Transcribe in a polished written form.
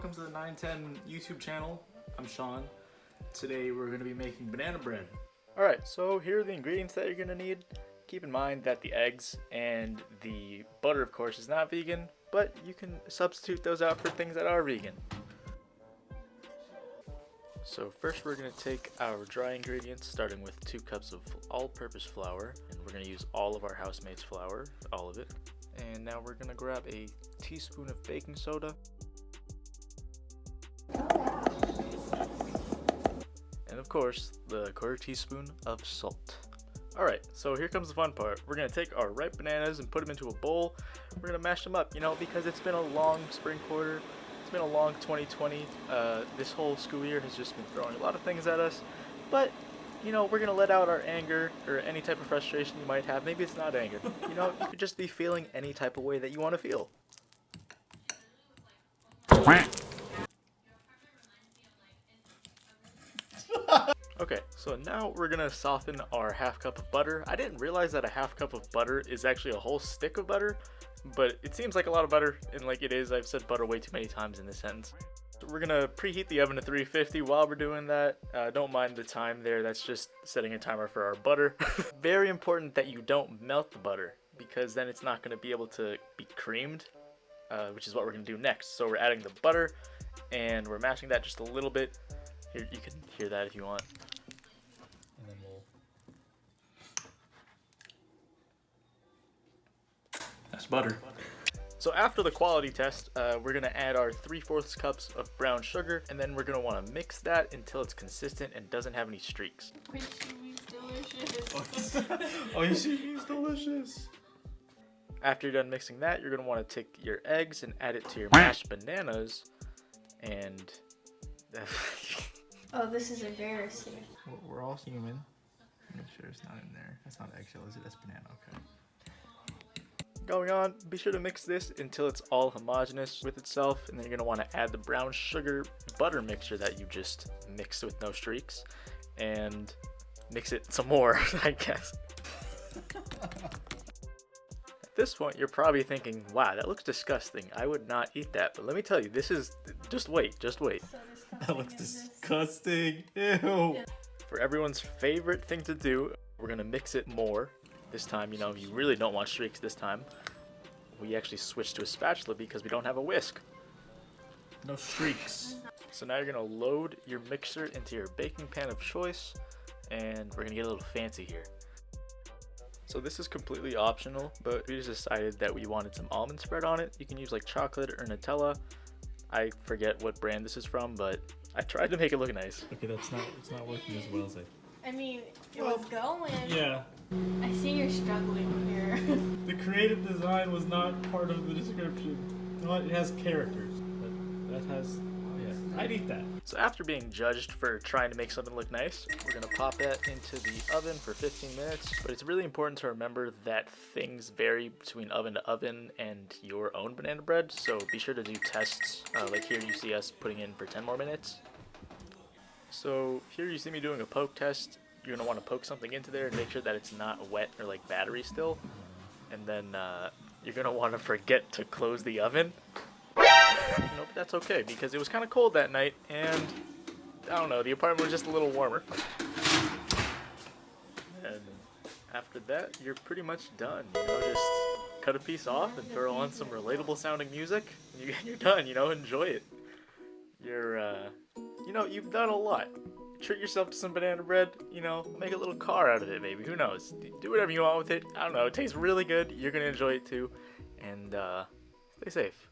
welcome to the 910 YouTube channel. I'm Sean. Today we're going to be making banana bread. Alright, so here are the ingredients that you're going to need. Keep in mind that the eggs and the butter, of course, is not vegan, but you can substitute those out for things that are vegan. So first we're going to take our dry ingredients, starting with 2 cups of all-purpose flour, and we're going to use all of our housemate's flour, all of it. And now we're going to grab a teaspoon of baking soda. And of course, the 1/4 teaspoon of salt. Alright, so here comes the fun part. We're going to take our ripe bananas and put them into a bowl. We're going to mash them up, because it's been a long spring quarter. It's been a long 2020. This whole school year has just been throwing a lot of things at us. But, we're going to let out our anger or any type of frustration you might have. Maybe it's not anger. You could just be feeling any type of way that you want to feel. Okay, so now we're gonna soften our 1/2 cup of butter. I didn't realize that a 1/2 cup of butter is actually a whole stick of butter, but it seems like a lot of butter, and like it is. I've said butter way too many times in this sentence. So we're gonna preheat the oven to 350 while we're doing that. Don't mind the time there, that's just setting a timer for our butter. Very important that you don't melt the butter, because then it's not gonna be able to be creamed, which is what we're gonna do next. So we're adding the butter, and we're mashing that just a little bit. Here, you can hear that if you want. And then that's butter. So after the quality test, we're gonna add our 3/4 cups of brown sugar, and then we're gonna want to mix that until it's consistent and doesn't have any streaks. Which is delicious. Oh, you see, it's delicious. After you're done mixing that, you're gonna want to take your eggs and add it to your mashed bananas, and. Oh, this is embarrassing. We're all human. Make sure it's not in there. That's not eggshell, is it? That's banana, okay. Going on, be sure to mix this until it's all homogeneous with itself, and then you're going to want to add the brown sugar butter mixture that you just mixed with no streaks, and mix it some more, I guess. At this point, you're probably thinking, wow, that looks disgusting. I would not eat that, but let me tell you, this is, just wait. That looks disgusting. Ew. For everyone's favorite thing to do, we're gonna mix it more. This time, you really don't want streaks this time. We actually switched to a spatula because we don't have a whisk. No streaks. So now you're gonna load your mixer into your baking pan of choice, and we're gonna get a little fancy here. So this is completely optional, but we just decided that we wanted some almond spread on it. You can use like chocolate or Nutella. I forget what brand this is from, but I tried to make it look nice. Okay, it's not working as well as I mean, it was going. Yeah. I see you're struggling here. The creative design was not part of the description. You know what? It has characters, but that has. Yeah, I'd eat that. So after being judged for trying to make something look nice, we're gonna pop that into the oven for 15 minutes. But it's really important to remember that things vary between oven to oven and your own banana bread. So be sure to do tests. Like here you see us putting in for 10 more minutes. So here you see me doing a poke test. You're gonna want to poke something into there and make sure that it's not wet or like battery still. And then you're gonna want to forget to close the oven. But that's okay because it was kind of cold that night, and I don't know, the apartment was just a little warmer. And after that, you're pretty much done. Just cut a piece off and throw on some relatable sounding music. You're done. Enjoy it. You've done a lot. Treat yourself to some banana bread. Make a little car out of it, maybe. Who knows? Do whatever you want with it. I don't know. It tastes really good. You're gonna enjoy it too, and stay safe.